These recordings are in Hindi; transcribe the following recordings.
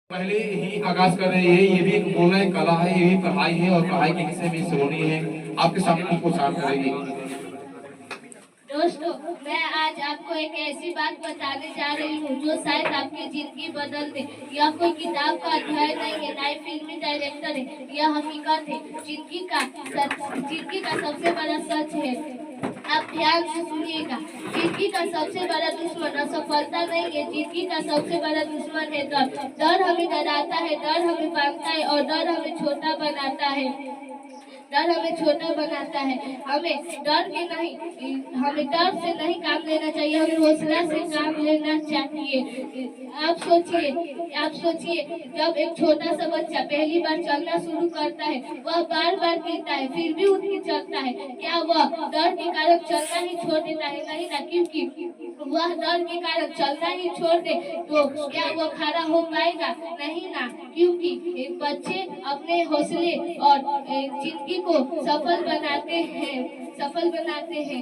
पहले ही आगाज कर रही है। ये भी एक ऑनलाइन कला है, ये भी पढ़ाई है और पढ़ाई के हिस्से में सोनी है आपके सामने प्रचार करेगी। दोस्तों, मैं आज आपको एक ऐसी बात बताने जा रही हूँ जो शायद आपकी जिंदगी बदल दे। यह कोई किताब का अध्याय नहीं है, ना ही फिल्मी डायरेक्टर है, यह हकीकत है। जिंदगी का सबसे बड़ा सच है। आप ध्यान से सुनिएगा। जिंदगी का सबसे बड़ा दुश्मन असफलता नहीं है, जिंदगी का सबसे बड़ा दुश्मन है डर। डर हमें डराता है, डर हमें बांधता है और डर हमें छोटा बनाता है। डर हमें छोटा बनाता है। हमें डर से नहीं काम लेना चाहिए, हमें हौसला से काम लेना चाहिए। आप सोचिए, जब एक छोटा सा बच्चा पहली बार चलना शुरू करता है, वह बार बार गिरता है फिर भी उठ के चलता है। क्या वह डर के कारण चलना ही छोड़ देता है? नहीं ना, क्योंकि वह डर के कारण चलना ही छोड़ दे तो क्या वह खड़ा हो पाएगा? नहीं ना, क्योंकि बच्चे अपने हौसले और जिंदगी को सफल बनाते हैं।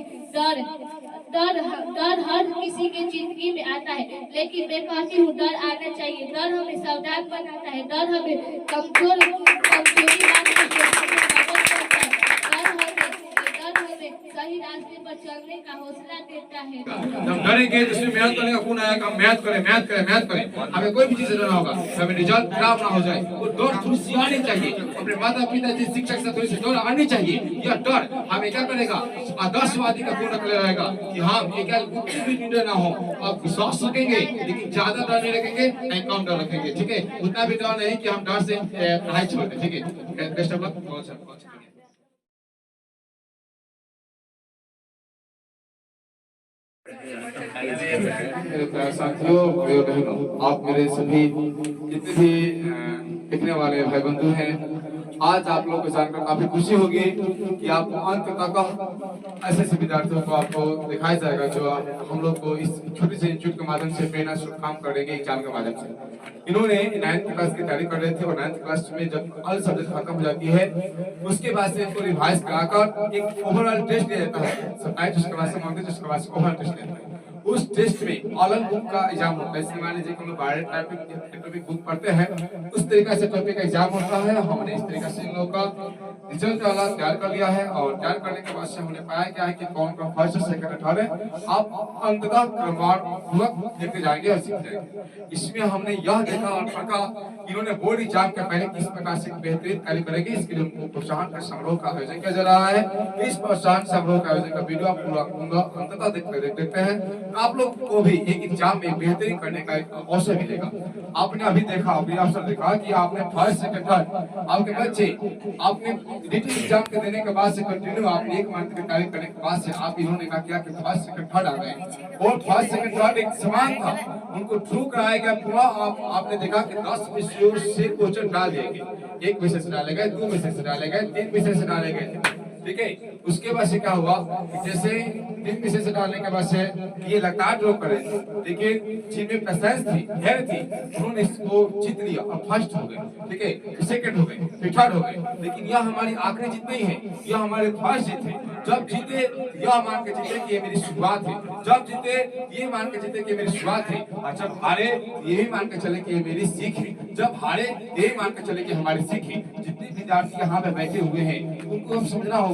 डर हर किसी के जिंदगी में आता है, लेकिन मैं कहती हूँ डर आना चाहिए। डर हमें सावधान बनाता है, डर हमें कमजोरी सही रास्ते पर चलने का हौसला देता है। जब डरेंगे तो इसमें मेहनत करने का कौन आएगा? मेहनत करें। हमें कोई भी चीज से डरना होगा, हमें रिजल्ट खराब ना हो जाए। वो डर थोड़ी सी आनी चाहिए, अपने माता पिता जी शिक्षक से थोड़ी सी डर आनी चाहिए। यह डर हमें क्या करेगा? आदर्शवादी का पूर्ण कर रहेगा कि हम एक कुछ भी निर्णय ना हो। आप विश्वास रखेंगे, लेकिन ज्यादा डर नहीं रखेंगे, नहीं कम डर रखेंगे। ठीक है, उतना भी डर नहीं कि हम डर से पढ़ाई छोड़ दें। ठीक है, बेस्ट ऑफ लक। मेरे प्यारे साथियों और बहनों, आप मेरे सभी जितने भी देखने वाले भाई बंधु हैं, आज आप लोगों को जानकर काफी खुशी होगी कि आपको अंत तक ऐसे विद्यार्थियों को आपको दिखाया जाएगा जो हम लोग को इस छोटे से इंस्टीट्यूट के माध्यम से प्रेरणा काम करेंगे एग्जाम के माध्यम से। इन्होंने 9th क्लास की तैयारी कर रहे थे और 9th क्लास में जब ऑल सब्जेक्ट खत्म हो जाती है, उसके बाद से इनको रिवाइज कराकर एक ओवरऑल टेस्ट दिया जाता है। 27 क्लास से मानते जिसके बाद ओवरऑल टेस्ट लेते हैं। उस टेस्ट में ऑल बुक का एग्जाम होता है। इसके मान लीजिए हम लोग टॉपिक बुक पढ़ते हैं, उस तरीके से टॉपिक का एग्जाम होता है। हमने इस तरीके से इन लोगों का रिजल्ट वाला तैयार कर लिया है और तैयार करने के बाद से हमने पाया क्या है कि कौन कौन फर्स्ट सेकंड थर्ड है। आप अंततः क्रमवार पूर्वक देखते जाएंगे और सीख जाएंगे। इसमें हमने यह देखा और पढ़ा इन्होंने बोर्ड एग्जाम के पहले किस प्रकार से बेहतरीन तैयारी करेंगे, इसके लिए उनको प्रोत्साहन का समारोह का आयोजन किया जा रहा है। इस प्रोत्साहन समारोह का आयोजन का वीडियो आप पूरा अंततः देखते हैं। आप लोग को भी एक एग्जाम में बेहतरीन करने का एक अवसर मिलेगा। आपने अभी देखा, अभी अवसर देखा कि आपने फर्स्ट सेकंड थर्ड आपके बच्चे आपने रिटन एग्जाम के देने के बाद से कंटिन्यू आपने 1 मंथ की तैयारी करने के बाद से आप इन्होंने कहा क्या कि फर्स्ट सेकंड थर्ड आ गए और फर्स्ट सेकंड थर्ड एक समान था। उनको थ्रू कराया गया पूरा। आपने देखा कि 10 विषयों से क्वेश्चन डाल दिए गए। 1 विषय से डाले गए, 2 विषय से डाले गए, 3 विषय से डाले गए। ठीक है, उसके बाद से क्या हुआ, जैसे 3 विषय से डालने के बाद से ये लगातार ड्रॉ करे, लेकिन जिनमें पेशेंस थी, धैर्य थी, उन्होंने इसको जीत लिया और फर्स्ट हो गए। ठीक है, सेकंड हो गए, फिर थर्ड हो गए। लेकिन यह हमारी आखिरी जीत नहीं है, यह हमारे फर्स्ट जीत है। जब जीते यह मान के जीते कि ये मेरी शुरुआत है, जब जीते ये मान के जीते कि मेरी शुरुआत है, और जब हारे ये भी मान के चले कि ये मेरी सीख है। जब हारे ये मान के चले कि हमारी सीख है। जितने विद्यार्थी यहाँ पे बैठे हुए हैं उनको अब समझना होगा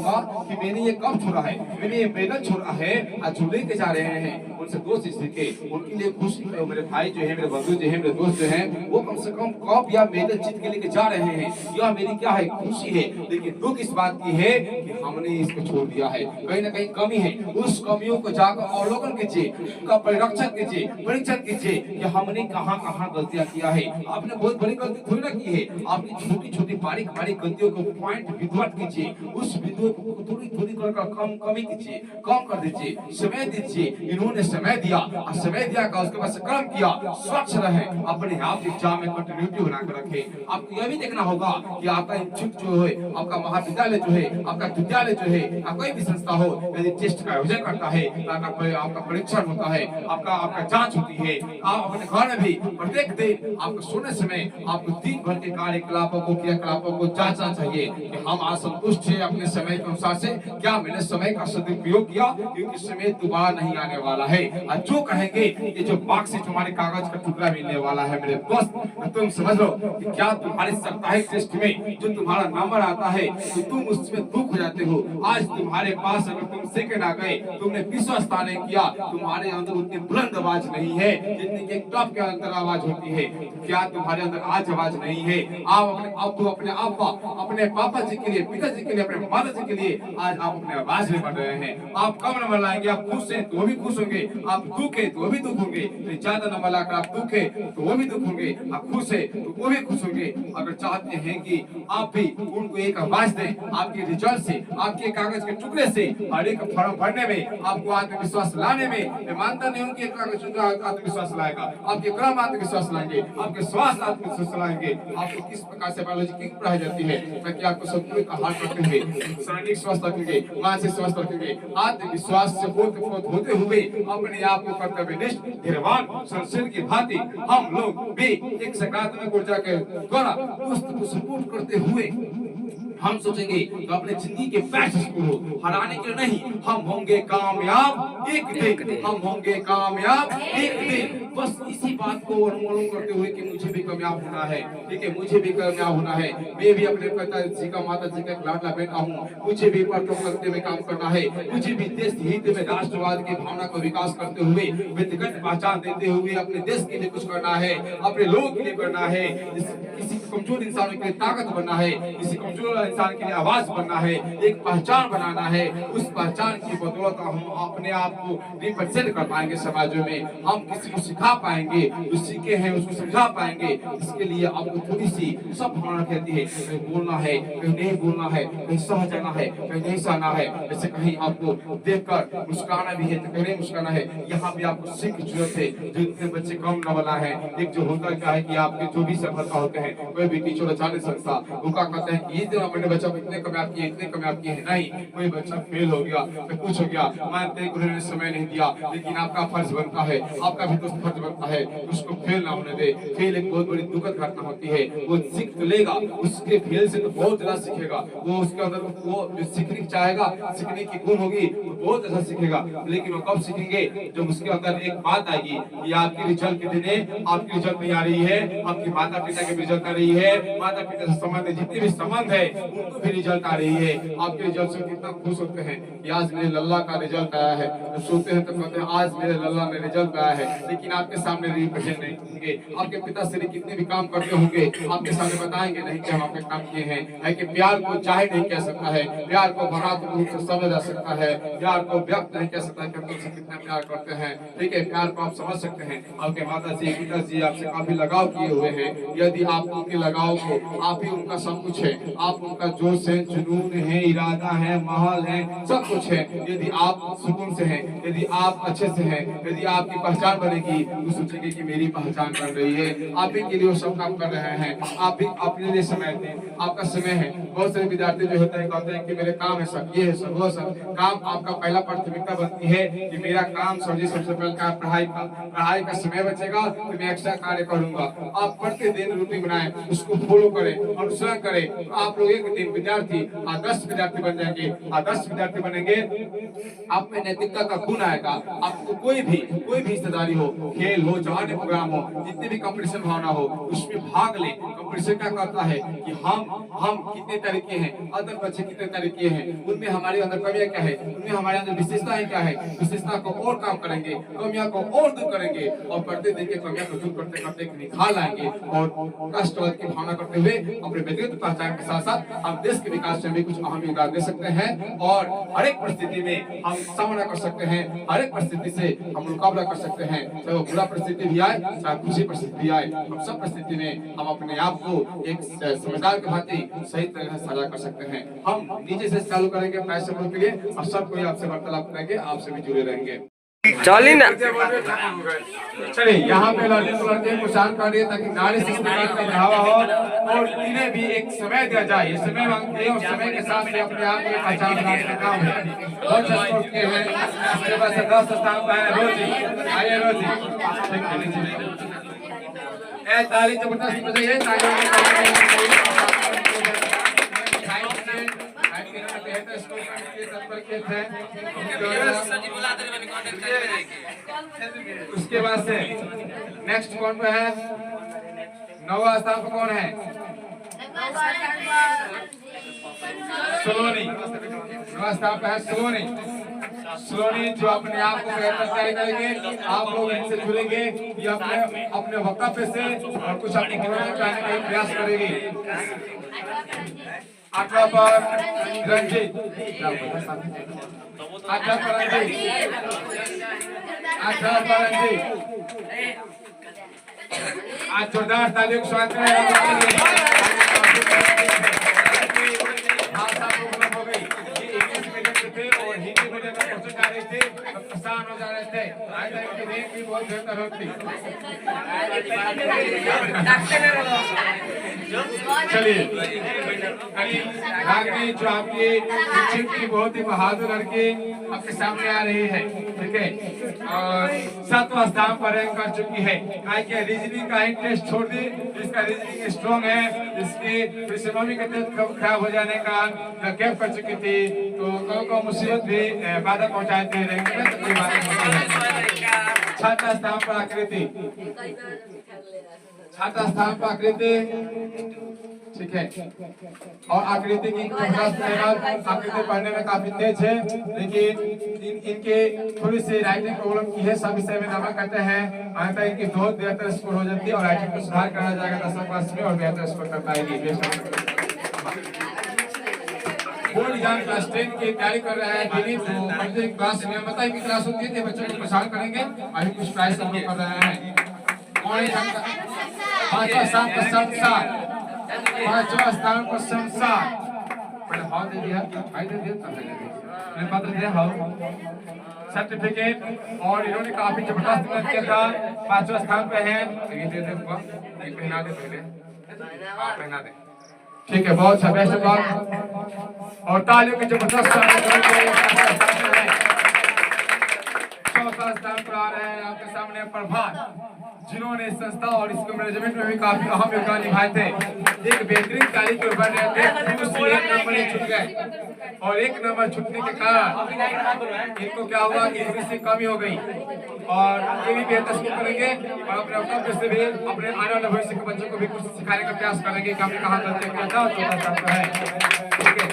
कि मैंने ये कब छोड़ा है, मैंने ये मेहनत छोड़ा है और जो लेके जा रहे हैं उनसे दोस्त सीखे, उनके लिए खुशी। मेरे भाई जो है, मेरे बंधु जो है, मेरे दोस्त जो हैं, वो कम से कम कप या मेडल जीत के लेके जा रहे हैं। यह मेरी क्या है, खुशी है। लेकिन दुख इस बात की है कि हमने इसको छोड़ दिया है। कहीं ना कहीं कमी है, उस कमियों को जाकर अवलोकन कीजिए, उनका परीक्षण कीजिए, परीक्षण कीजिए कि हमने कहाँ कहाँ गलतियां किया है। आपने बहुत बड़ी गलती थोड़ी ना की है, आपकी छोटी छोटी बारीक बारीक गलतियों को पॉइंट विद्वत कीजिए, उस विद्वत को थोड़ी थोड़ी कर कमी कीजिए, कम कर दीजिए, समय दीजिए। इन्होंने समय दिया और समय दिया का उसके बाद कर्म किया। स्वच्छ रहे, अपने आप एग्जाम में कंटिन्यूटी बनाकर रखे। आपको यह भी देखना होगा कि आपका इंस्टीट्यूट जो है, आपका महाविद्यालय जो है, आपका विद्यालय जो है, कोई भी संस्था हो, यदि टेस्ट का आयोजन करता है, आपका परीक्षण होता है, आपका जांच होती है। आप अपने घर में भी प्रत्येक दिन आपको सोने समय आपको 3 भर के कार्यकलापों को क्रियाकलापों लोगों को जांचना चाहिए कि हम आज संतुष्ट हैं अपने समय के अनुसार से, क्या मैंने समय का सदुपयोग किया, क्योंकि समय दोबारा नहीं आने वाला है। और जो कहेंगे ये जो मार्कशीट तुम्हारे कागज का टुकड़ा मिलने वाला है मेरे दोस्त, तुम समझ लो कि क्या तुम्हारे साप्ताहिक टेस्ट में जो तुम्हारा नंबर आता है तो तुम उसमें दुख हो जाते हो। आज तुम्हारे पास अगर तुम सेकंड आ गए, तुमने 20वां स्थान नहीं किया, तुम्हारे अंदर उतनी बुलंद आवाज नहीं है जितनी कि टॉप के अंदर आवाज होती है। क्या तुम्हारे अंदर आज आवाज नहीं है? आप अपने अब्बू, अपने अब्बा, अपने पापा जी के लिए, पिताजी के लिए, अपने माता जी के लिए आज आप अपने आवाज नहीं बढ़ रहे हैं। आप कम नंबर लाएंगे, आप खुश हैं तो वो भी खुश होंगे, आप दुख है तो वो भी दुख होंगे। तो ज्यादा नंबर लाकर आप दुख है तो वो भी दुख होंगे, आप खुश है तो वो भी खुश होंगे। अगर चाहते हैं कि आप भी उनको एक आवाज दें, आपके रिजल्ट से, आपके कागज के टुकड़े से, हर एक फॉर्म भरने में, आपको आत्मविश्वास लाने में, मैं मानता नहीं हूँ कि कागज टुकड़ा आत्मविश्वास लाएगा। आपके कर्म आत्मविश्वास लाएंगे, आपके स्वास्थ्य आत्मविश्वास लाएंगे। आपको किस प्रकार से बायोलॉजी की पढ़ाई जाती है ताकि आपको संतुलित आहार करते हुए शारीरिक स्वास्थ्य रखेंगे, मानसिक स्वास्थ्य रखेंगे, आत्मविश्वास से होते हुए अपने आप को कर्तव्यनिष्ठ, धैर्यवान, संशय की भांति हम लोग भी एक सकारात्मक ऊर्जा के द्वारा दोस्त को सपोर्ट करते हुए हम सोचेंगे तो अपने जिंदगी के पैसे को हराने के नहीं, हम होंगे कामयाब एक दिन, हम होंगे कामयाब एक दिन। बस इसी बात को अनुमोदन करते हुए कि मुझे भी कामयाब होना है, ठीक है, मुझे भी कामयाब होना है। मैं भी अपने पिताजी का, माता जी का लाडला बेटा हूँ, मुझे भी करते में काम करना है, मुझे भी देश हित में राष्ट्रवाद की भावना को विकास करते हुए व्यक्तिगत पहचान देते हुए अपने देश के लिए कुछ करना है, अपने लोगों के लिए करना है, किसी कमजोर इंसानों के लिए ताकत बनना है, किसी कमजोर इंसान के लिए आवाज बनना है, एक पहचान बनाना है। उस पहचान की बदौलत हम अपने आप को रिप्रेजेंट कर पाएंगे समाजों में, हम किसी को सिखा पाएंगे, जो सीखे हैं उसको समझा पाएंगे। इसके लिए आपको थोड़ी सी सब भावना कहती है, कहीं बोलना है, कहीं नहीं बोलना है, कहीं सह जाना है, कहीं नहीं सहना है। जैसे कहीं आपको देखकर मुस्कुराना भी है तो कहीं नहीं मुस्कुराना है। यहाँ भी आपको सीख की जरूरत है। जो इतने बच्चे कम न बना है, एक जो होता क्या है कि आपके जो भी सफलता होते हैं कोई भी टीचर अच्छा नहीं सकता, उनका कहते हैं कि ये जो अपने बच्चा इतने कामयाब किए, इतने कामयाब किए हैं, नहीं, कोई बच्चा फेल हो गया तो कुछ हो गया, मानते गुरु ने समय नहीं दिया, लेकिन आपका फर्ज बनता है, आपका भी तो फर्ज बनता है उसको फेल ना होने दे। फेल एक बहुत बड़ी दुखद घटना होती है। वो सीख तो लेगा, उसके फेल से तो बहुत ज्यादा सीखेगा, वो उसके अंदर वो सीखने चाहेगा, सीखने की गुण होगी तो बहुत अच्छा सीखेगा। लेकिन वो कब सीखेंगे? जब उसके अंदर एक बात आएगी कि आपकी रिजल्ट के दिन आपकी रिजल्ट नहीं आ रही है, आपकी माता पिता की रिजल्ट आ रही है, माता पिता से संबंधित जितने भी संबंध है उनको भी रिजल्ट आ रही है। आपके रिजल्ट से कितना खुश होते हैं कि आज मेरे लल्ला का रिजल्ट आया है, जब सोते हैं तो कहते हैं आज मेरे लल्ला में रिजल्ट आया है। लेकिन आपके सामने रिप्रेजेंट नहीं होंगे, आपके पिताश्री कितने भी काम करते होंगे आपके सामने बताएंगे नहीं कि हम आपके काम किए हैं। है कि प्यार को चाहे नहीं कह सकता है, प्यार को भावनात्मक रूप से समझा जा सकता है, प्यार को व्यक्त नहीं कह सकता कि हम तुमसे कितना प्यार करते हैं। ठीक है, प्यार को आप समझ सकते हैं। आपके माता जी, पिताजी आपसे काफी लगाव किए हुए हैं। यदि आप उनके लगाव को, आप ही उनका सब कुछ है, आप उनका जोश है, जुनून है, इरादा है, महल है, सब कुछ है। यदि आप सुकून से हैं, यदि आप अच्छे से हैं, यदि आपकी पहचान बनेगी तो सोचेंगे कि मेरी पहचान बन रही है। आप ही के लिए वो सब काम कर रहे हैं, आप भी अपने लिए समय दें, आपका समय है। बहुत सारे विद्यार्थी जो होते हैं कहते हैं कि मेरे काम है सब, ये है सब, वो सब। काम आपका पहला प्राथमिकता बनती है कि मेरा काम समझिए सबसे पहले का पढ़ाई का समय बचेगा तो मैं एक्स्ट्रा कार्य करूंगा। आप प्रतिदिन रूटीन बनाएं, उसको फॉलो करें, अनुसरण करें, तो आप लोग एक दिन विद्यार्थी आदर्श विद्यार्थी बन जाएंगे। आदर्श विद्यार्थी बनेंगे, आप में नैतिकता का गुण आएगा। आपको कोई भी हिस्सेदारी हो, खेल हो, जहाँ प्रोग्राम हो, जितने भी कंपटीशन भावना हो, उसमें भाग ले। कंपटीशन क्या करता है कि हम कितने तरीके हैं, अदर बच्चे कितने तरीके हैं, उनमें हमारे अंदर कमियां क्या है, उनमें हमारे अंदर विशेषताएं क्या है, विशेषता को और काम करेंगे, कमियां को और दूर करेंगे, और प्रतिदिन के कमियां को दूर करते करते एक निखार लाएंगे। और राष्ट्रवाद की भावना करते हुए अपने व्यक्तिगत पहचान के साथ साथ हम देश के विकास में भी कुछ अहम योगदान दे सकते हैं। और हर एक परिस्थिति में हम सामना कर सकते हैं, हर एक परिस्थिति से हम मुकाबला कर सकते हैं, चाहे वो बुरा परिस्थिति भी आए, चाहे खुशी परिस्थिति भी आए। हम सब परिस्थिति में हम अपने आप को एक समझदार के भांति सही तरह से साझा कर सकते हैं। हम नीचे से चालू करेंगे पैसे के लिए, और सब कोई आपसे वार्तालाप करेंगे, आपसे भी जुड़े रहेंगे। चलिए ना, चलिए यहाँ पे लड़के को शांत कर दिए ताकि नारी शिष्टाचार का बढ़ावा हो और इन्हें भी एक समय दिया जाए। ये समय मांगते हैं और समय के साथ में अपने आप में पहचान बनाने का काम है। बहुत स्पोर्ट के हैं, इसके बाद से 10 स्थान पर है रोजी। आइए रोजी, ताली जबरदस्त बजाइए, ताली बेहतर स्कोर करने के तत्पर किए थे। उसके बाद से नेक्स्ट कौन पे है? 9वां स्थान पर कौन है? सलोनी। 9वां स्थान पर है सलोनी। सलोनी जो अपने आप को बेहतर तैयारी करेंगे, आप लोग इनसे जुड़ेंगे, ये अपने अपने वक्तव्य से और कुछ अपने मनोरंजन करने का प्रयास करेगी। 8वां पर रंजीत। 8वां पर रंजीत। 8वां पर रंजीत। आज जोरदार तालियों का स्वागत करें। हो गई इंग्लिश मीडियम से थे और हिंदी मीडियम में पहुंचे जा रहे थे, परेशान हो जा रहे थे। आज तक की रेंज भी बहुत बेहतर होती। चलिए रागिनी जो आपकी शिक्षक की बहुत ही बहादुर लड़की आपके सामने आ रही है, ठीक है, और 7वां स्थान पर रैंक कर चुकी है। क्या रीजनिंग का इंटरेस्ट छोड़ दी, इसका रीजनिंग स्ट्रॉन्ग है, इसकी फिजियोनॉमी के तहत खराब हो जाने का गैप कर चुकी थी, तो को मुसीबत भी बाधा पहुंचाए थे रैंक में, तो कोई बात नहीं। 6वां स्थान पर आकृति। 6वां स्थान पर आकृति, ठीक है, और आकृति की आकृति पढ़ने में काफी तेज है, लेकिन इनके थोड़ी सी राइटिंग प्रॉब्लम की है। सब विषय में नंबर करते हैं, अंततः इनकी बहुत बेहतर स्कोर हो जाती है और राइटिंग को सुधार करा जाएगा 10वीं क्लास में और बेहतर स्कोर कर पाएगी। बोर्ड एग्जाम क्लास 10 की तैयारी कर रहा है दिलीप, तो क्लास में बताइए कि क्लास होती है, बच्चों को परेशान करेंगे। अभी कुछ प्राइस हम लोग कर रहे हैं। 5वां स्थान पर संसार। 5वां स्थान पर संसार। मैंने हाउ दे दिया, भाई दे दिया, मैंने पत्र दिया हाउ सर्टिफिकेट, और इन्होंने काफी जबरदस्त मेहनत किया था। 5वां स्थान पे है, ये दे दे हुआ, ये पहना दे पहले, पहना दे, ठीक है, बहुत अच्छा, बेस्ट बात और तालियों की जबरदस्त स्वागत करेंगे। 4वां स्थान पर आ रहे हैं आपके सामने प्रभात, जिन्होंने इस संस्था और इसके मैनेजमेंट में भी काफी अहम योगदान निभाए थे। एक बेहतरीन तारीख पर बढ़ रहे थे, उससे 1 नंबर ही छूट गए और 1 नंबर छूटने के कारण इनको क्या हुआ कि थोड़ी सी कमी हो गई, और ये भी बेहतर स्कोर करेंगे और अपने वक्तव्य से भी अपने आने वाले भविष्य के बच्चों को भी कुछ सिखाने का प्रयास करेंगे कि हमने कहाँ गलती किया था। 14 साल का है, ठीक है।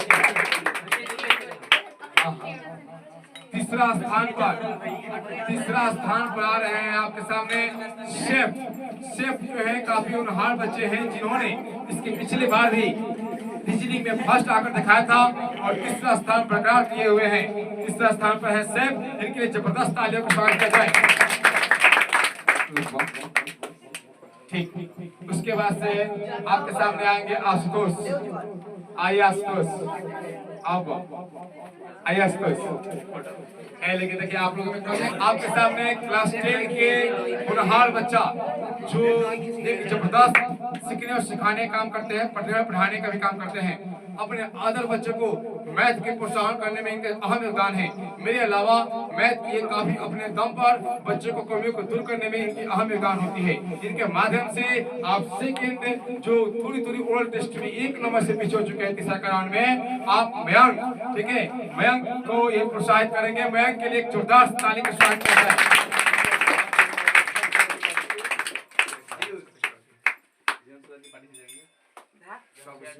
3रा स्थान पर आ रहे हैं आपके सामने शेफ जो है काफी होनहार बच्चे हैं, जिन्होंने इसके पिछले बार भी रीजनिंग में फर्स्ट आकर दिखाया था और 3रा स्थान बरकरार किए हुए हैं। 3रा स्थान पर है शेफ, इनके लिए जबरदस्त तालियों का स्वागत किया जाए। ठीक, उसके बाद से आपके सामने आएंगे आशुतोष। आइए आशुतोष, आइए आशुतोष। लेकिन देखिए आप लोगों में आपके सामने क्लास 10 के होनहार बच्चा जो एक जबरदस्त सीखने और सिखाने का काम करते हैं, पढ़ाने का भी काम करते हैं। अपने अदर बच्चों को मैथ के प्रोत्साहन करने में इनके अहम योगदान है। मेरे अलावा मैथ ये काफी अपने दम पर बच्चों को कमियों को दूर करने में इनकी अहम योगदान होती है। इनके माध्यम से आप सेकेंड जो थोड़ी ओरल टेस्ट में 1 नंबर से पीछे हो चुके हैं 3रा राउंड में, आप मयंक, ठीक है, मयंक को ये प्रोत्साहित करेंगे। मयंक के लिए एक जोरदार ताली का स्वागत किया जाए।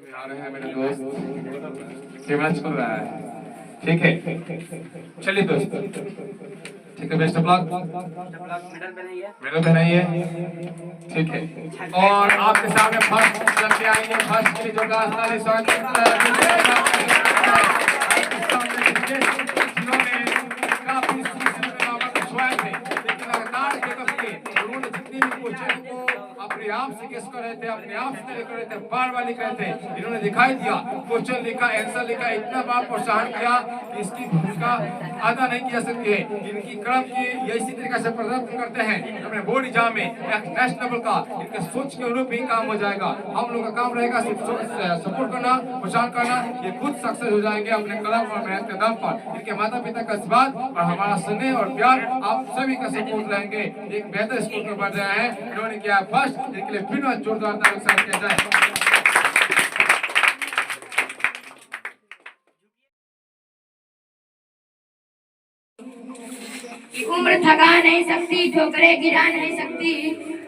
आ रहे हैं मेरे दोस्त, कैमरा चल रहा है, ठीक है, चलिए दोस्त, ठीक है, बेस्ट ऑफ लक, मेडल पहनाइए, ठीक है, और आपके सामने फर्स्ट लड़के आएंगे। फर्स्ट के लिए जोरदार ताली स्वागत जिन्होंने काफी छुआए थे, लेकिन लगातार उन्होंने जितनी भी क्वेश्चन को अपने आप से गेस कर रहे थे, अपने आप से लिख रहे थे, बार लिख रहे थे, इन्होंने दिखाई दिया, क्वेश्चन लिखा, आंसर लिखा, इतना बार प्रोत्साहन किया कि इसकी भूमिका आधा नहीं किया सकती है। इनकी क्रम की ये इसी तरीके से प्रदर्शन करते हैं अपने बोर्ड एग्जाम में नेक्स्ट लेवल का, इनके सोच के अनुरूप ही काम हो जाएगा। हम लोग का काम रहेगा सिर्फ सपोर्ट करना, प्रोत्साहन करना, ये खुद सक्सेस हो जाएंगे अपने कलम और मेहनत के दम पर। इनके माता पिता का आशीर्वाद और हमारा स्नेह और प्यार आप सभी का सपोर्ट रहेंगे। एक बेहतर स्कूल में बढ़ रहे हैं, इन्होंने किया फर्स्ट, इनके लिए फिर जोरदार तालियों से किया जाए। कि उम्र थका नहीं सकती, ठोकरे गिरा नहीं सकती,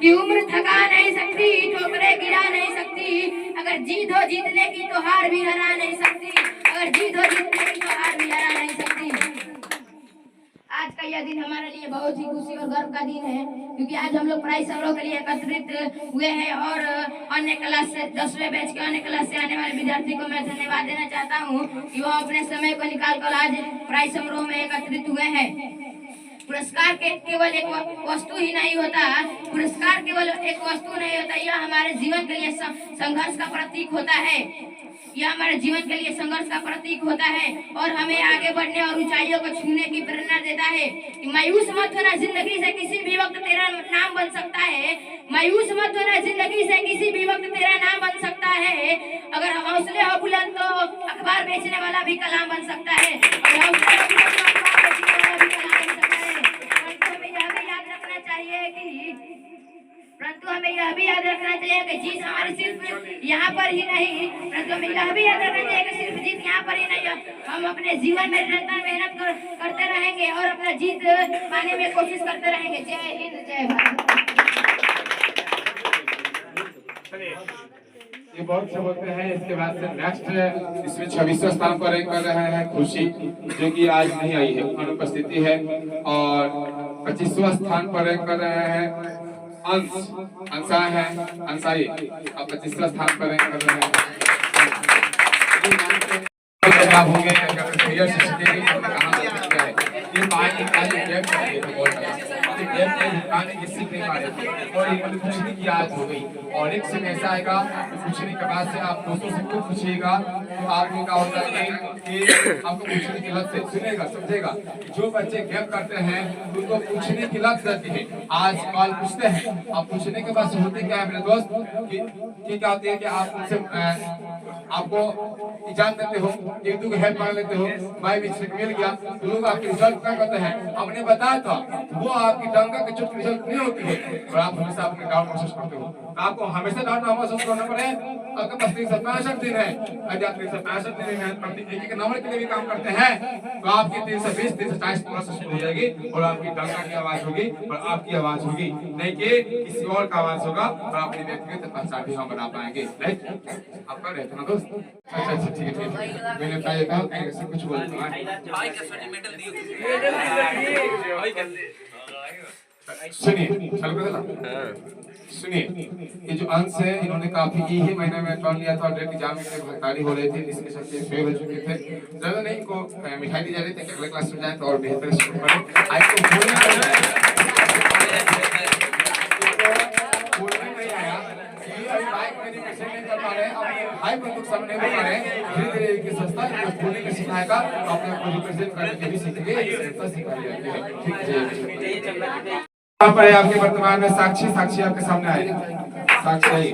कि उम्र थका नहीं सकती, ठोकरे गिरा नहीं सकती, अगर जीत हो जीतने की तो हार भी हरा नहीं सकती, अगर जीत हो जीतने की तो हार भी हरा नहीं सकती। आज का यह दिन हमारे लिए बहुत ही खुशी और गर्व का दिन है, क्योंकि आज हम लोग प्राइज समारोह के लिए एकत्रित हुए हैं और अन्य क्लास से 10वें बैच के अन्य क्लास से आने वाले विद्यार्थी को मैं धन्यवाद देना चाहता हूँ कि वो अपने समय को निकाल कर आज प्राइज समारोह में एकत्रित हुए हैं। पुरस्कार के केवल एक वस्तु ही नहीं होता, पुरस्कार केवल एक वस्तु नहीं होता, यह हमारे जीवन के लिए संघर्ष का प्रतीक होता है, यह हमारे जीवन के लिए संघर्ष का प्रतीक होता है और हमें आगे बढ़ने और ऊंचाइयों को छूने की प्रेरणा देता है। कि मायूस मत होना, जिंदगी से किसी भी वक्त तेरा नाम बन सकता है, मायूस मत होना, जिंदगी से किसी भी वक्त तेरा नाम बन सकता है, अगर हौसले हो बुलंद तो अखबार बेचने वाला भी कलाम बन सकता है, और हौसले हो बुलंद तो अखबार बेचने वाला भी कलाम बन सकता है। परंतु हमें यह भी याद रखना चाहिए कि जीत हमारी सिर्फ यहाँ पर ही नहीं, परंतु हमें यह भी याद रखना चाहिए कि सिर्फ जीत यहाँ पर ही नहीं, हम अपने जीवन में निरंतर मेहनत करते रहेंगे और अपना जीत पाने में कोशिश करते रहेंगे। जय हिंद, जय भारत। ये बहुत अच्छा बोलते हैं। इसके बाद से नेक्स्ट इसमें 26वें स्थान पर रैंक कर रहे हैं खुशी, जो कि आज नहीं आई है, अनुपस्थिति है, और 25वां स्थान पर रैंक कर रहे हैं अंसा है, अंसाई अब 25वां स्थान पर रैंक कर रहे हैं। होंगे ये सीख नहीं पा रहे और कुछ नहीं किया आज हो गई, और एक समय ऐसा आएगा पूछने के बाद से आप दोस्तों से क्यों पूछिएगा तो आपको क्या होता है कि आपको पूछने की लत से सुनेगा समझेगा। जो बच्चे गैप करते हैं उनको पूछने की लत रहती है, आज कल पूछते हैं, आप पूछने के बाद होते क्या है मेरे दोस्त कि क्या होती है कि आप उनसे आपको जान देते हो, एक दूसरे हेल्प मांग लेते हो, मैं भी मिल गया तो लोग आपके रिजल्ट क्या करते हैं, हमने बताया था वो आपकी डंगा के चोट रिजल्ट नहीं होती है, और आप हमेशा अपने डाउन महसूस करते हो। तो आपको हमेशा डाउन महसूस करना पड़े, आपके पास 365 दिन है, यदि आप 365 दिन में प्रति एक नंबर के लिए भी काम करते हैं तो आपकी 320 340 प्रोसेस हो जाएगी, और आपकी डंगा की आवाज होगी और आपकी आवाज होगी, नहीं कि किसी और का आवाज होगा, और अपनी व्यक्तिगत पहचान भी हम बना पाएंगे। राइट, आपका रहता ना दोस्त। अच्छा अच्छा ठीक है, मैंने बताया था ऐसे कुछ बोलना है। सुनिए सुनिए, ये जो अंश है इन्होंने काफी ही महीने में टर्न लिया था, और एग्जाम में भर्ती हो रहे थे, इसके चलते फेल हो चुके थे। ज्यादा नहीं को मिठाई दी जा रही थी कि अगले क्लास में जाए तो और बेहतर स्कोर करें। आज तो भाई बंदूक सामने नहीं पा रहे, धीरे धीरे की संस्था बोलने का सिखाएगा, अपने को रिप्रेजेंट करने के भी सीखेंगे, संस्था सिखाई जाती है। ठीक है, यहाँ पर आपके वर्तमान में साक्षी आपके सामने आए, साक्षी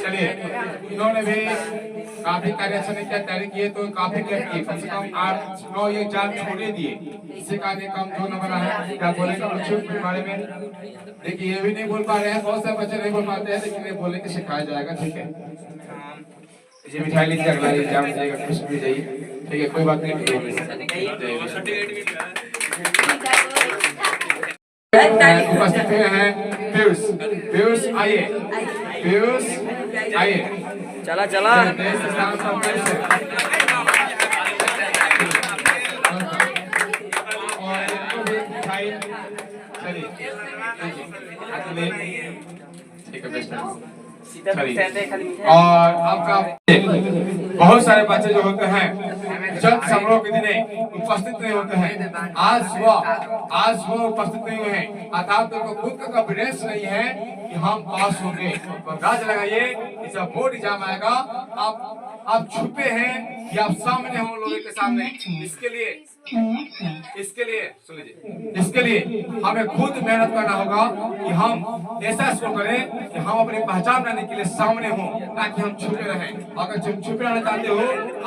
चलिए, इन्होंने भी काफी कार्य अच्छा नहीं किया, तैयारी किए तो काफी गैप किए, कम से कम 8 9 ये 4 छोड़े दिए, इससे कार्य कम 2 नंबर है। क्या बोलेगा कुछ के बारे में? देखिए ये भी नहीं बोल पा रहे हैं, बहुत सारे बच्चे नहीं बोल पाते हैं, लेकिन ये बोलने के सिखाया जाएगा। ठीक है, ये मिठाई लीजिए, अगला एग्जाम जाएगा, खुश भी जाइए। ठीक है, कोई बात नहीं। उपस्थित हुए हैं पीयूष आइए, पीयूष आइए, चला चला और आपका बहुत सारे बच्चे जो होते हैं जब समारोह के दिन उपस्थित नहीं होते हैं, आज सुबह उपस्थित नहीं हुए हैं, अर्थात उनको खुद का कॉन्फिडेंस नहीं है कि हम पास होंगे। तो अंदाज लगाइए, जब बोर्ड एग्जाम आएगा आप छुपे हैं, कि आप सामने हो लोगों के सामने। इसके लिए सुन लीजिए, इसके लिए हमें खुद मेहनत करना होगा कि हम ऐसा स्कोर करें कि हम अपनी पहचान बनाने के लिए सामने हो, ताकि हम छुपे रहें। अगर छुपे रहना चाहते हो,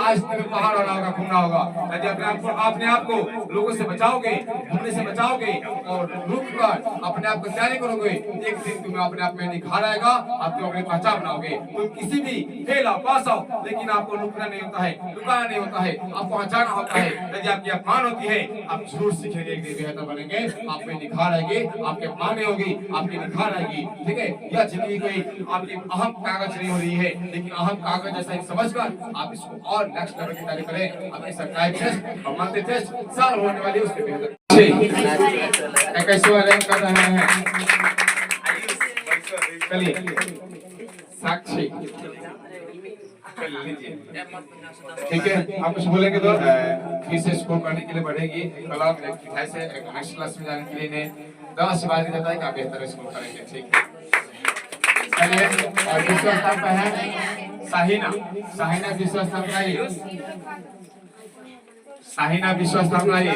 आज तक बाहर आना होगा, घूमना होगा। यदि अपने आप को लोगों से बचाओगे, घूमने से बचाओगे और रुक कर अपने आप को तैयारी करोगे, एक दिन तुम्हें अपने आप में निखार आएगा, आप अपनी पहचान बनाओगे। तुम किसी भी फेल आओ पास आओ, लेकिन आपको रुकना नहीं होता है, रुकाना नहीं होता है, आपको बचाना होता है। यदि आपकी अपमान होती है, आप जरूर सीखेंगे, एक दिन बेहतर बनेंगे, आप में निखार आएगी, आपके अपमान नहीं होगी, आपकी निखार आएगी। ठीक है, यह जिंदगी कोई आपकी अहम कागज नहीं हो रही है, लेकिन अहम कागज जैसा ही समझकर आप इसको और नेक्स्ट लेवल की तैयारी करें। अपनी सरकारी टेस्ट और मंथली टेस्ट साल होने वाली उसके बेहतर 21वां रैंक कर रहे हैं। चलिए साक्षी ठीक है, आप कुछ बोलेंगे तो फिर से स्कोर करने के लिए बढ़ेगी। कला से नेक्स्ट क्लास में जाने के लिए इन्हें 10 बार जाता है कि आप बेहतर स्कोर करेंगे। ठीक है, चलिए। और दूसरा स्थान पर है साहिना। साहिना दूसरा स्थान पर आई, साहिना विश्वास स्थान पर आई।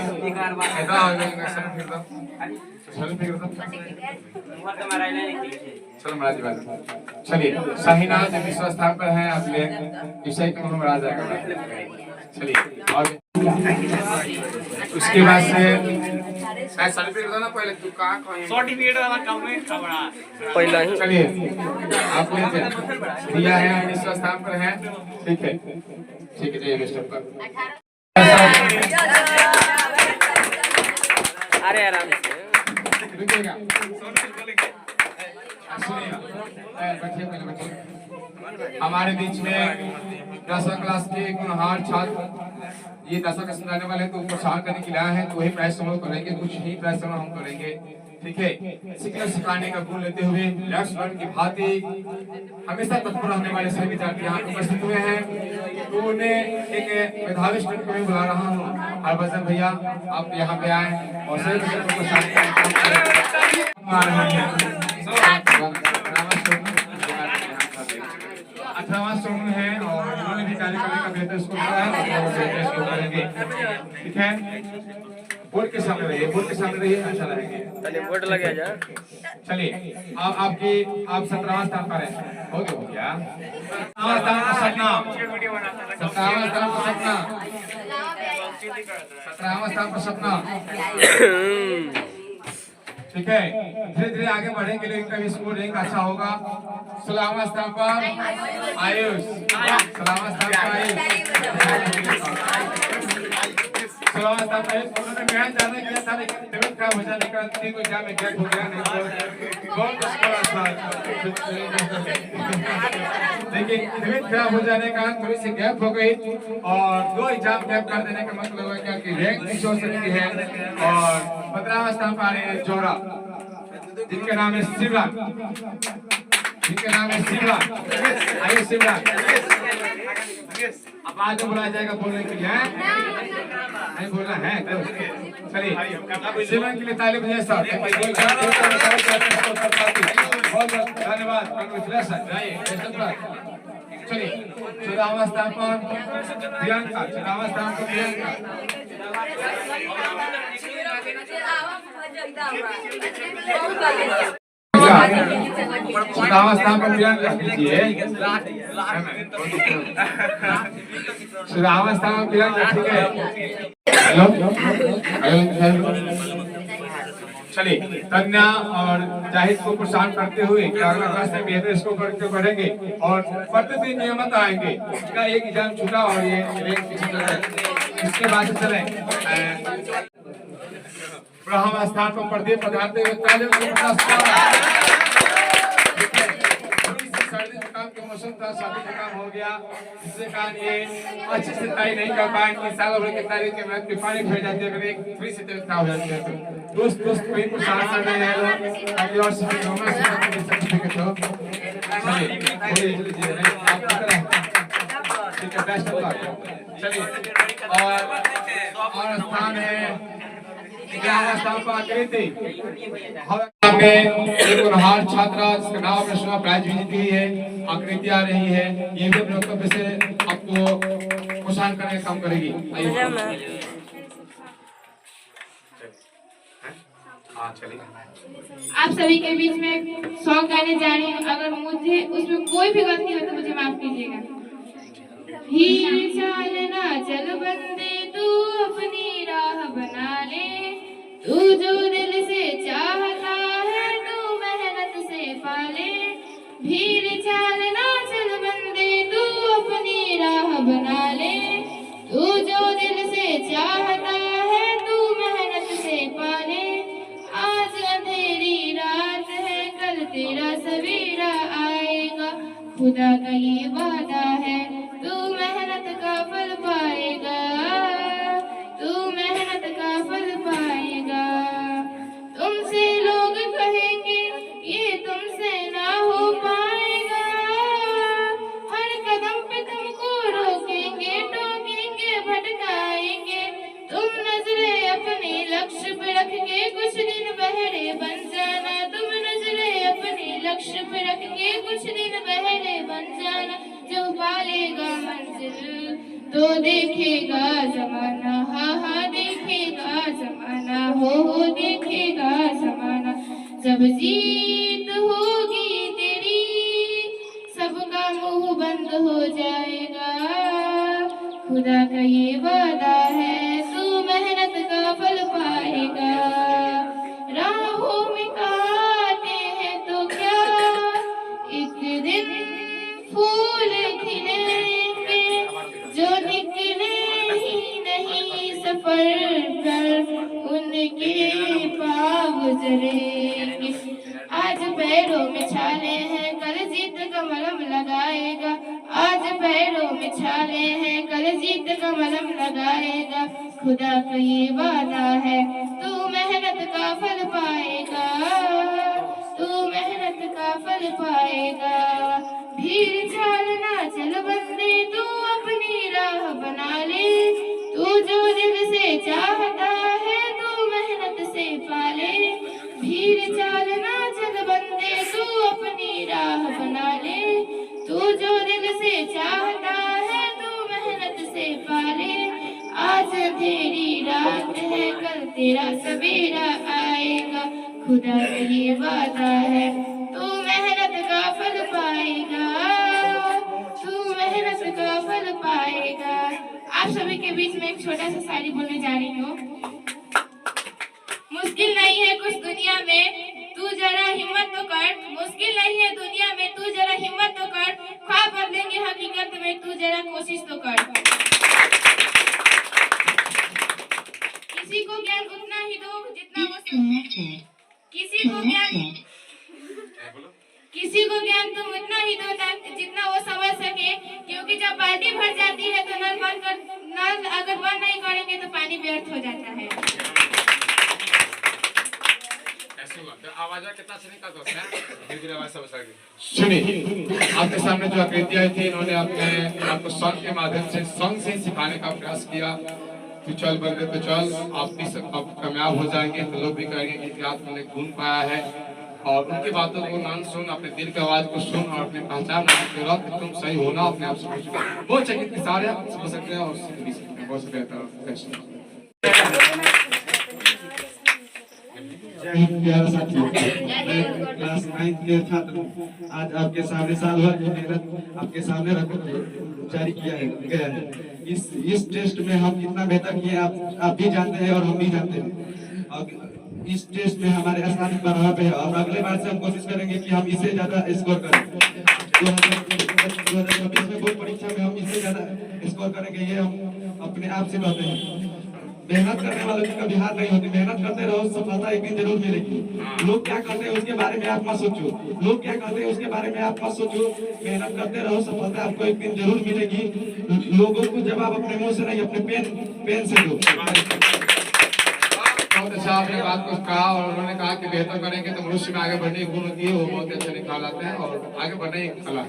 चलो महाराज बात, चलिए साहिना जो विश्वास स्थान पर है, आप ले विषय को हम आ जाएगा। चलिए, और उसके बाद से मैं सर्टिफिकेट देना पहले, तू कहां कहीं सर्टिफिकेट वाला काम में खबरा पहले ही। चलिए आप ले दिया है, विश्वास स्थान पर है। ठीक है, ठीक है, ये स्टेप पर अरे आराम से रुकिएगा, सुनिएगा, बैठिए। हमारे बीच में 10वीं क्लास के गुणहार छात्र, ये 10वीं क्लास में जाने वाले हैं, तो प्रोत्साहन करने के लिए आए हैं, तो वही प्राइस समूह करेंगे, कुछ ही प्राइस समूह हम करेंगे। ठीक है, सीखने सिखाने का गुण लेते हुए लेट्स लर्न की भांति हमेशा तत्पर रहने वाले सभी विद्यार्थी यहाँ उपस्थित हुए हैं। तो उन्हें एक मेधावी स्टूडेंट को मैं बुला रहा हूँ, हरभजन भैया आप यहाँ पे आए और सभी बच्चों को स्टूडेंट है और उन्होंने भी कार्य करने का बेहतर स्कोर किया है। ठीक है, बोर्ड के सामने रहिए, बोर्ड के सामने रहिए, अच्छा रहेंगे। चलिए बोर्ड लगे जा। चलिए आप 17वां स्थान पर हैं, हो गया 17वां स्थान पर सपना, 17वां स्थान पर सपना, 17वां स्थान पर सपना। ठीक है, धीरे धीरे आगे बढ़ेंगे, लेकिन कभी स्कोर रैंक अच्छा होगा। 16वां स्थान पर आयुष, 16वां स्थान पर आयुष, 16वां स्थान पर उन्होंने मेहनत ज्यादा किया था, लेकिन तबियत खराब हो जाने का 3 को एग्जाम में गैप हो गया, नहीं तो बहुत स्कोर अच्छा। लेकिन तबियत खराब हो जाने का थोड़ी सी गैप हो गई, और 2 एग्जाम गैप कर देने का मतलब है क्या कि रैंक नीचे हो सकती है। और 15वां स्थान पर आ रहे हैं जोरा, जिनके नाम है शिवराज, जिनके नाम है शिवराज। आइए शिवराज, अब आज बुलाया जाएगा बोलने के लिए, नहीं बोलना है। चलिए शिवराज के लिए ताली बजाइए सर। बहुत धन्यवाद, चलिए 14वां स्थान पर प्रियंका, 14वां स्थान पर प्रियंका, 14वां स्थान पर प्रियंका कीजिए, 14वां स्थान पर प्रियंका। ठीक है, हेलो चलिए कन्या और जाहिद को प्रोत्साहन करते हुए कि अगला क्लास में बेहतर इसको करके बढ़ेंगे और प्रतिदिन नियमित आएंगे। इसका एक एग्जाम छूटा और ये इसके बाद चले ब्रह्म स्थान पर प्रदीप पधारते हुए सर्दी जुकाम के मौसम था, सर्दी जुकाम हो गया, जिससे कारण ये अच्छे से तैयारी नहीं कर पाए। 3 साल भर की तैयारी के बाद पानी फैल जाती है, अगर एक थोड़ी सी तबीयत खराब हो जाती है तो दोस्त वही प्रोत्साहन कर रहे हैं लोग, ताकि और सर्टिफिकेट हो। ठीक है, बेस्ट ऑफ लक। चलिए और स्थान है 11वां स्थान पर आकृति, हमने एक होनहार छात्रा जिसका नाम आपने सुना, प्राइज भी जीती हुई है, आकृति आ रही है। ये भी वक्तव्य से आपको प्रोत्साहन करने का काम करेगी। आइए। हाँ चलिए। आप सभी के बीच में सॉन्ग गाने जा रही हूँ। अगर मुझे उसमें कोई भी गलती हो तो मुझे माफ कीजिएगा। हीर चालना चल बंदे तू अपनी राह बना ले, तू जो दिल से चाहता है तू मेहनत से पाले। भीड़ चालना चल बंदे तू अपनी राह बना ले, तू जो दिल से चाहता है तू मेहनत से पाले। आज अंधेरी रात है कल तेरा सवेरा आएगा, खुदा का ये वादा है तू मेहनत का फल पाएगा, तू मेहनत का फल पाएगा। तुमसे लोग कहेंगे ये तुमसे ना हो पाएगा, हर कदम पे तुमको रोकेंगे टोकेंगे भटकाएंगे। तुम नजरें अपने लक्ष्य पे रख के कुछ दिन बहरे बन जाना, तुम नजरें अपने लक्ष्य पे रख के कुछ दिन बहरे बन जाना। जो पालेगा मंजिल तो देखेगा जमाना, हाँ हाँ देखेगा जमाना, हो देखेगा जमाना। जब जीत होगी तेरी सबका मुंह बंद हो जाएगा, खुदा का ये वादा है तू मेहनत का फल पाएगा। राहों में कांटे हैं तो क्या एक दिन फूल खिलेंगे, जो निकले ही नहीं सफर कर उनके पाँव गुजरेंगे। आज पैरों में छाले हैं कल जीत का मलम लगाएगा, आज पैरों में छाले हैं कल जीत का मलम लगाएगा। खुदा का ये वादा है तू मेहनत का फल पाएगा, तू मेहनत का फल पाएगा। भीड़ चालना चल बंदे तू अपनी राह बना ले, तू जो दिल से चाहता है तू मेहनत से पाले। भीड़ चालना चल बंदे तू अपनी राह बना ले, तू जो दिल से चाहता है तू मेहनत से पाले। आज अंधेरी रात है कल तेरा सवेरा आएगा, खुदा का ये वादा है तू मेहनत का फल पाएगा, तू मेहनत का फल पाएगा। आप सभी के बीच में एक छोटा सा शायरी बोलने जा रही हूँ। मुश्किल नहीं है कुछ दुनिया में तू जरा हिम्मत तो कर, मुश्किल नहीं है दुनिया में तू जरा हिम्मत तो कर, ख्वाब बदलेंगे हकीकत में तू जरा कोशिश तो कर। किसी को ज्ञान उतना ही दो जितना वो किसी को ज्ञान तुम उतना ही दो जितना वो समझ सके, क्योंकि जब बाल्टी भर जाती है तो नल अगर बंद नहीं करेंगे तो पानी व्यर्थ हो जाता है। आवाज कितना का दोस्त है आवाज समझ सके। सुनिए, आपके सामने जो आकृतियां आई थी इन्होंने आपको सॉन्ग के माध्यम से सॉन्ग से सिखाने का प्रयास किया। तू चल बंदे तो चल, आप भी सब कामयाब हो जाएंगे तो लोग भी कहेंगे कि इतिहास में गुण पाया है। और उनकी बातों को नाम सुन, अपने दिल की आवाज को सुन और अपनी पहचान कि तुम सही होना अपने आप से बहुत चाहिए सारे आप समझ सकते हैं और सीख भी सकते हैं। बहुत बेहतर। जय हिंद प्यारे साथियों, मैं क्लास 9 के छात्र आज आपके सामने साल भर की मेहनत आपके सामने रखकर जारी किया गया है। इस टेस्ट में हम कितना बेहतर किए आप भी जानते हैं और हम भी जानते हैं। और इस टेस्ट में हमारे स्थानिक बढ़ा पे है और अगले बार से हम कोशिश करेंगे कि हम इससे ज्यादा स्कोर करें। 2026 में बोर्ड परीक्षा में हम इससे ज्यादा स्कोर करेंगे, ये हम अपने आप से कहते हैं। मेहनत करने वालों की कभी हार नहीं होती, मेहनत करते रहो, सफलता एक दिन जरूर मिलेगी। लोग क्या करते हैं उसके बारे में आप मत सोचो, लोग क्या करते हैं उसके बारे में आप मत सोचो। मेहनत करते रहो, सफलता आपको एक दिन जरूर मिलेगी। लोगों को जवाब अपने मुंह से नहीं अपने पेन से दो। बहुत अच्छा आपने बात को कहा और उन्होंने कहा कि बेहतर करेंगे तो मनुष्य में आगे बढ़ने की गुण होती है, वो बहुत अच्छा निकाल आते हैं और आगे बढ़ने की कला।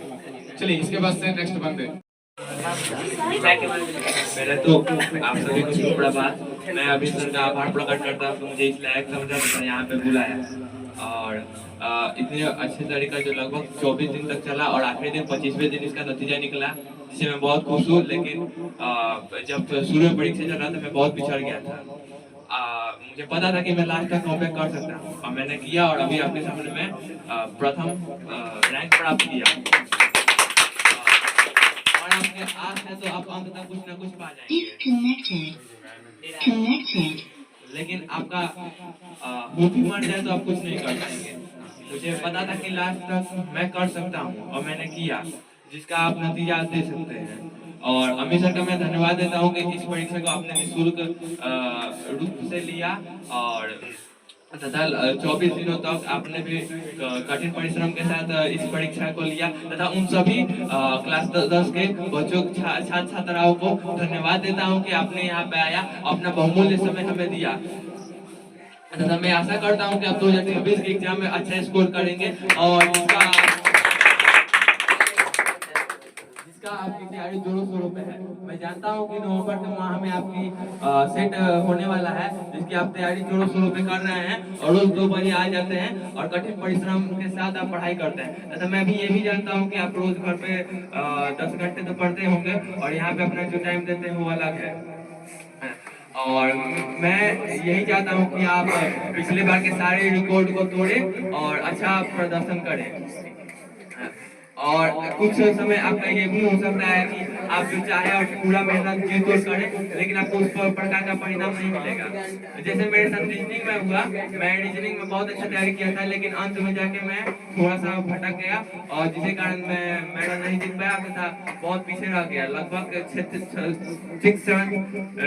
चलिए इसके बाद से नेक्स्ट बंदे। पहले तो आप सभी को बड़ा बात, मैं अभी सर का आभार प्रकट करता हूँ, मुझे इस लायक समझा तो यहाँ पे बुलाया। और इतने अच्छे तरीका जो लगभग 24 दिन तक चला और आखिरी दिन 25वें दिन इसका नतीजा निकला, जिससे मैं बहुत खुश हूँ। लेकिन जब शुरू में परीक्षा चल रहा था मैं बहुत पिछड़ गया था। मुझे पता था कि मैं लास्ट तक कॉम्पैक्ट कर सकता हूँ और मैंने किया, और अभी आपके सामने मैं प्रथम रैंक प्राप्त किया। और आपके आस है तो आप अंत तक कुछ ना कुछ पा जाएंगे। लेकिन आपका होप ही मर जाए तो आप कुछ नहीं कर पाएंगे। मुझे पता था कि लास्ट तक मैं कर सकता हूँ और मैंने किया, जिसका आप नतीजा दे सकते हैं। और अमित सर का मैं धन्यवाद देता हूँ कि इस परीक्षा को आपने निःशुल्क रूप से लिया और तथा 24 दिनों तक आपने भी कठिन परिश्रम के साथ इस परीक्षा को लिया, तथा उन सभी क्लास 10 के बच्चों छात्र छात्राओं को धन्यवाद देता हूं कि आपने यहाँ पे आया, अपना बहुमूल्य समय हमें दिया। तथा मैं आशा करता हूं कि आप 2026 के एग्जाम में अच्छा स्कोर करेंगे और जिसका आपकी तैयारी जोरों शोरों पे है। मैं जानता हूं कि नवंबर के माह में आपकी सेट होने वाला है, जिसकी आप तैयारी जोरों शोरों पे कर रहे हैं और रोज 2 बजे आ जाते हैं और कठिन परिश्रम के साथ आप पढ़ाई करते हैं। तथा मैं भी ये भी जानता हूं कि आप रोज घर पे 10 घंटे तो पढ़ते होंगे और यहाँ पे अपना जो टाइम देते हैं वो अलग है। और मैं यही चाहता हूं कि आप पिछले बार के सारे रिकॉर्ड को तोड़ें और अच्छा प्रदर्शन करें। और कुछ समय आपका ये भी हो सकता है कि आप जो चाहे और पूरा मेहनत जी तोड़ करें, लेकिन आपको उस प्रकार का परिणाम नहीं मिलेगा। जैसे मेरे साथ रीजनिंग में हुआ, मैं रीजनिंग में बहुत अच्छा तैयारी किया था, लेकिन अंत में जाके मैं थोड़ा सा भटक गया और जिसके कारण मैं मेडल नहीं जीत पाया तथा बहुत पीछे रह गया। लगभग 6-7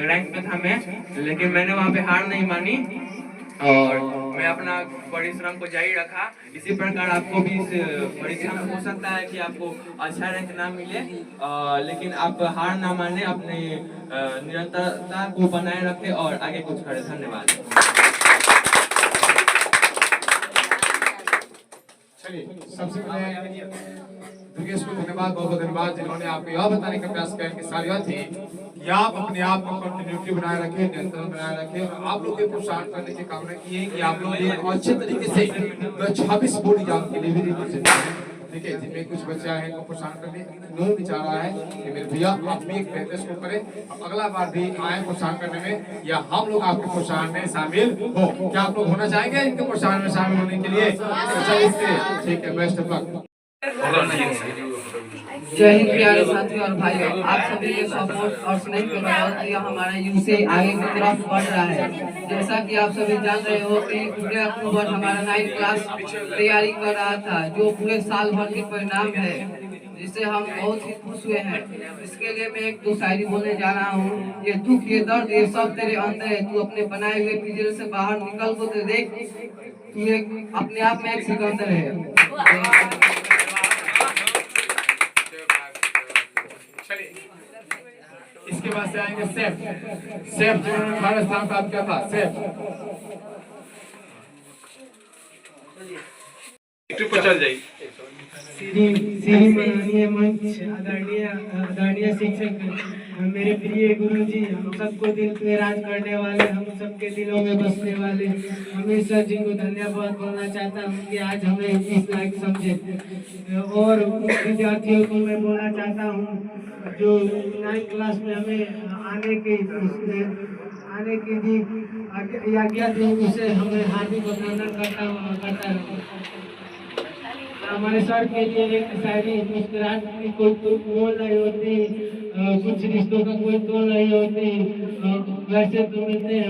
रैंक पे था मैं, लेकिन मैंने वहाँ पे हार नहीं मानी और मैं अपना परिश्रम को जारी रखा। इसी प्रकार आपको भी इस परीक्षा में हो सकता है कि आपको अच्छा रैंक ना मिले, लेकिन आप हार ना माने, अपने निरंतरता को बनाए रखें और आगे कुछ करें। धन्यवाद। चलिए, सबसे पहले दुर्गेश को धन्यवाद, बहुत बहुत धन्यवाद, जिन्होंने आपको यह बताने का प्रयास किया कि साल यह थी कि आप अपने आप को कंटिन्यूटी बनाए रखें, निरंतर बनाए रखें और आप लोग को प्रोत्साहन करने की कामना की है कि आप लोग एक अच्छे तरीके से 2026 बोर्ड एग्जाम के लिए भी रिविजन करें। देखिए, जिनमें कुछ बच्चे हैं इनको प्रोत्साहन करने उन्होंने भी चाह रहा है कि मेरे भैया आप भी एक बेहतर स्कोर करें, अगला बार भी आए प्रोत्साहन करने में, या हम लोग आपके प्रोत्साहन में शामिल हो। क्या आप लोग होना चाहेंगे इनके प्रोत्साहन में शामिल होने के लिए? ठीक है, बेस्ट ऑफ लक। जय हिंद प्यारे साथियों और भाइयों, आप सभी के सपोर्ट और स्नेह के बदौलत यह हमारा यूसे आगे की तरफ बढ़ रहा है। जैसा कि आप सभी जान रहे हो कि पूरे अक्टूबर हमारा 9th क्लास तैयारी कर रहा था, जो पूरे साल भर के परिणाम है, जिससे हम बहुत ही खुश हुए हैं। इसके लिए मैं एक दो शायरी बोलने जा रहा हूँ। ये दुख, ये दर्द, ये सब तेरे अंदर है, तू अपने बनाए हुए पिंजरे से बाहर निकल को तो देख, तू एक अपने आप में एक सिकंदर है। इसके बाद से आएंगे सेफ जिन्होंने 18 स्थान प्राप्त किया था। सेफ चल जाइए। माननीय मंच, आदरणीय शिक्षक, मेरे प्रिय गुरु जी, हम सबको दिल पे राज करने वाले, हम सबके दिलों में बसने वाले अमित सर जी को धन्यवाद बोलना चाहता हूँ कि आज हमें इस लायक समझे। और विद्यार्थियों को मैं बोलना चाहता हूँ जो 9th क्लास में हमें आने की आज्ञा दी, उसे हमें हार्दिक अभिनंदन करता हूँ। हमारे सर के लिए एक शायरी, मुस्कुराहट की कोई मोल नहीं होती, कुछ रिश्तों का कोई तोल नहीं होती, वैसे तो मिलते हैं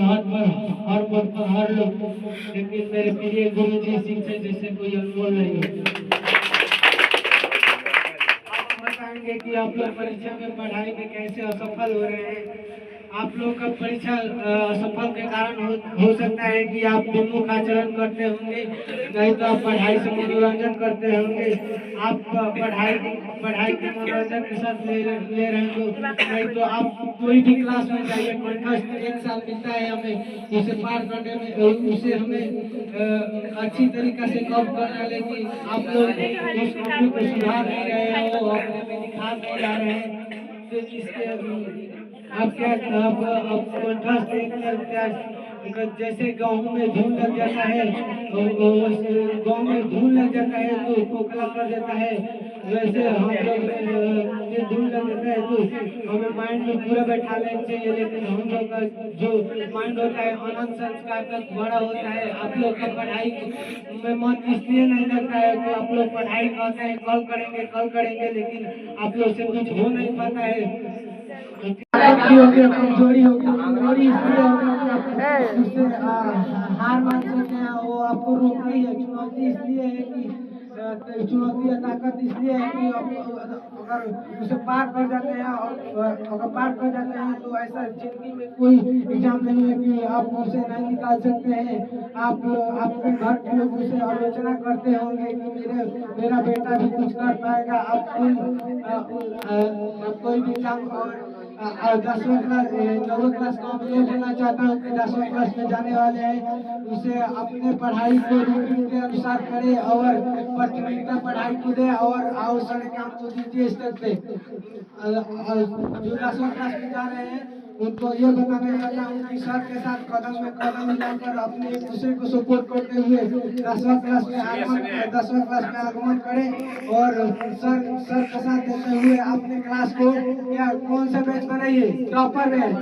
हर पल पर हर लोग, लेकिन मेरे प्रिय गुरु जी शिक्षक जैसे कोई अनमोल नहीं होती। आप बताएंगे कि आप लोग परीक्षा में पढ़ाई में कैसे असफल हो रहे हैं। आप लोग का परीक्षा असफल के कारण हो सकता है कि आप विमुख आचरण करते होंगे, नहीं तो आप पढ़ाई से मनोरंजन करते होंगे। आप पढ़ाई के मनोरंजन के साथ ले रहे हो, नहीं तो आप कोई भी क्लास में जाइए, कंठस्थ 1 साल मिलता है हमें, उसे पार करने में, उसे हमें अच्छी तरीके से कवर करना, लेकिन आप लोग उस कमी को सुधार नहीं रहे हो, अपने में निखार नहीं ला रहे हैं। तो इसके आप कंठस्थ जैसे गाँव में धूल लग जाता है, गाँव में धूल लग जाता है तो खोखला कर देता है, वैसे हम लोग में धूल लग जाता है तो हमें माइंड में पूरा बैठा लेना चाहिए। लेकिन हम लोग का जो माइंड होता है अनंत संस्कार तक बड़ा होता है। आप लोग का पढ़ाई में मन इसलिए नहीं लगता है कि आप लोग पढ़ाई करते हैं, कल करेंगे, लेकिन आप लोग से कुछ हो नहीं पाता है। कमजोरी हो गया, कमजोरी इसलिए हो गया कि आप उससे हार मान सकते हैं, वो आपको रोक रही है। चुनौती इसलिए है कि चुनौती या ताकत इसलिए है कि अगर उसे पार कर जाते हैं और अगर पार कर जाते हैं तो ऐसा जिंदगी में कोई एग्जाम नहीं है कि आप उसे नहीं निकाल सकते हैं। आप आपके घर के लोग उसे आलोचना करते होंगे कि मेरा बेटा भी कुछ कर पाएगा। आप कोई भी काम और 10वीं क्लास 9वीं क्लास में ये बोलना चाहता हूँ कि 10वीं क्लास में जाने वाले हैं उसे अपने पढ़ाई को रूटीन के अनुसार करे और प्राथमिकता पढ़ाई को दे और सारे काम को दीजिए स्तर पे। जो 10वीं क्लास में जा रहे हैं उनको ये बताना चाहता हूँ कि सर के साथ कदम में कदम मिलाकर अपने एक दूसरे को सपोर्ट करते हुए 10वीं क्लास में आगमन करें और सर का साथ देते हुए अपने क्लास को क्या कौन सा बैच बनाइए, टॉपर बैच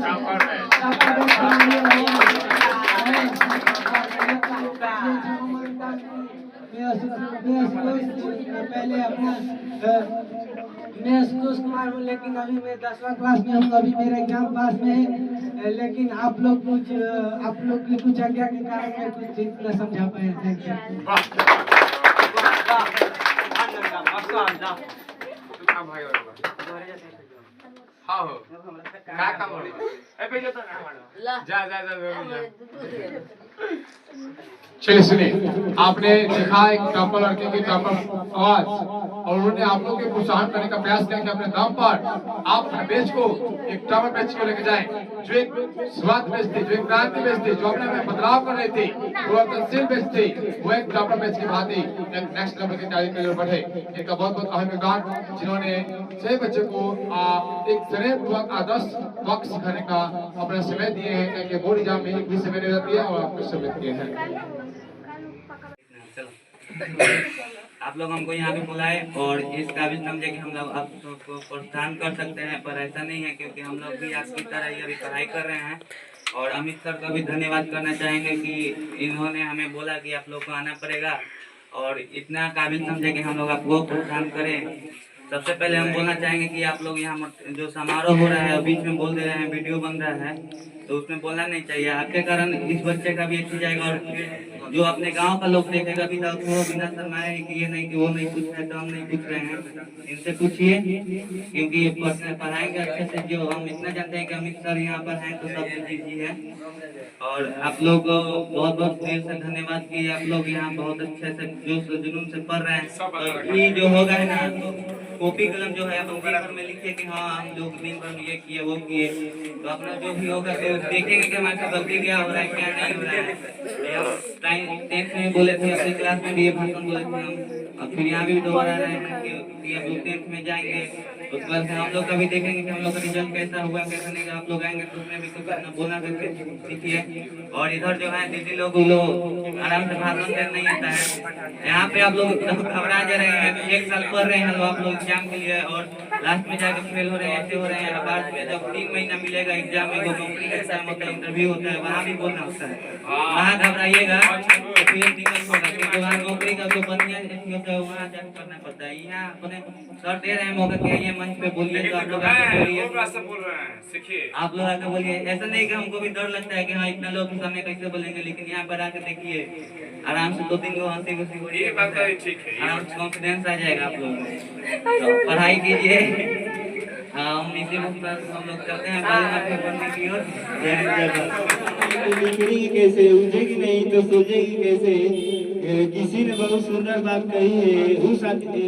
पहले अपना मैं संतोष कुमार हूँ, लेकिन अभी मैं 10वीं क्लास में हूँ। अभी मेरा एग्जाम पास में है, लेकिन आप लोग की कुछ आज्ञा के कारण मैं कुछ न समझा पाए। थैंक चलिए सुनिए, आपने देखा एक टॉपर लड़के की टॉपर आवाज और उन्होंने आप लोग के प्रोत्साहन करने का प्रयास किया कि अपने दम पर आप अपने बेच को एक टॉपर बेच को लेकर जाएं, जो एक शुरुआत बेच थी, जो एक क्रांति बेच थी, जो अपने में बदलाव कर रही थी, परिवर्तनशील बेच थी, वो एक टॉपर बेच की भांति एक नेक्स्ट लेवल की तैयारी के लिए बढ़े। इनका बहुत बहुत अहम योगदान, जिन्होंने सभी बच्चे को एक श्रेणीपूर्वक आदर्श वक्त सिखाने का अपना समय दिए हैं, क्योंकि बोर्ड एग्जाम में एक भी समय नहीं रहती है और आपको समय दिए हैं। आप लोग हमको यहाँ पे बुलाए और इस काबिल समझे कि हम लोग आपको प्रोत्साहन कर सकते हैं, पर ऐसा नहीं है, क्योंकि हम लोग भी आपकी तरह ही अभी पढ़ाई कर रहे हैं। और अमित सर का भी धन्यवाद करना चाहेंगे कि इन्होंने हमें बोला कि आप लोग को आना पड़ेगा और इतना काबिल समझे कि हम लोग आपको प्रोत्साहन करें। सबसे पहले हम बोलना चाहेंगे कि आप लोग यहाँ जो समारोह हो रहा है बीच में बोल दे रहे हैं, वीडियो बन रहा है, तो उसमें बोलना नहीं चाहिए। आपके कारण इस बच्चे का भी अच्छी जाएगा और जो अपने गांव का लोग देखेगा भी तो बिना शर्माए कि ये नहीं कि वो नहीं पूछ रहे तो हम नहीं पूछ रहे हैं, इनसे पूछिए, क्योंकि पढ़ाएंगे अच्छे से। जो हम इतना जानते हैं कि अमित सर यहाँ पर हैं तो सब कुछ इजी है। और आप लोग बहुत बहुत दिल से धन्यवाद कि आप लोग यहाँ बहुत अच्छे से जो जुनून से पढ़ रहे हैं। तो ये जो होगा है ना, तो कॉपी कलम जो है अपन पेपर में लिखिए कि हाँ हम लोग दिन भर ये किए वो किए, तो अपना जो भी होगा तो देखेंगे कि हमारे साथ गलती क्या हो रहा है क्या नहीं हो रहा है। टाइम 10th में बोले थे, अपनी क्लास में भी ये भाषण बोले थे हम, और फिर यहाँ भी दोबारा रहे हैं कि अब लोग 10th में जाएंगे, उसके बाद हम लोग का भी देखेंगे कि हम लोग का रिजल्ट कैसा हुआ कैसा नहीं। आप लोग आएंगे तो उसमें भी कुछ अपना बोलना सीखिए। और इधर जो है दीदी लोग आराम से भाषण देना नहीं आता है। यहाँ पे आप लोग घबरा जा रहे हैं, 1 साल पढ़ रहे हैं आप लोग एग्जाम के लिए और लास्ट में जाकर फेल हो रहे हैं, ऐसे हो रहे हैं। बाद में जब 3 महीना मिलेगा एग्जाम में, वो नौकरी का एग्जाम होता है, इंटरव्यू होता है, वहाँ भी बोलना होता है। वहाँ घबराइएगा तो फिर दिक्कत होगा, क्योंकि वहाँ नौकरी का जो बढ़िया होता है वहाँ जाकर करना पड़ता है। यहाँ अपने सर दे रहे हैं मौका कि ये मंच पे बोलिए, तो आप लोग आके बोलिए, आप लोग आके बोलिए। ऐसा नहीं कि हमको भी डर लगता है कि हाँ इतना लोग सामने कैसे बोलेंगे, लेकिन यहाँ पर आके देखिए आराम से 2-3 लोग हंसी खुशी बोलिए, आराम से कॉन्फिडेंस आ जाएगा आप लोगों को। तो पढ़ाई कीजिए। हम इसी पर हम लोग चलते हैं बनने की ओर। लिखेगी कैसे, उठेगी नहीं तो सोचेगी कैसे। किसी ने बहुत सुंदर बात कही है, उस आदमी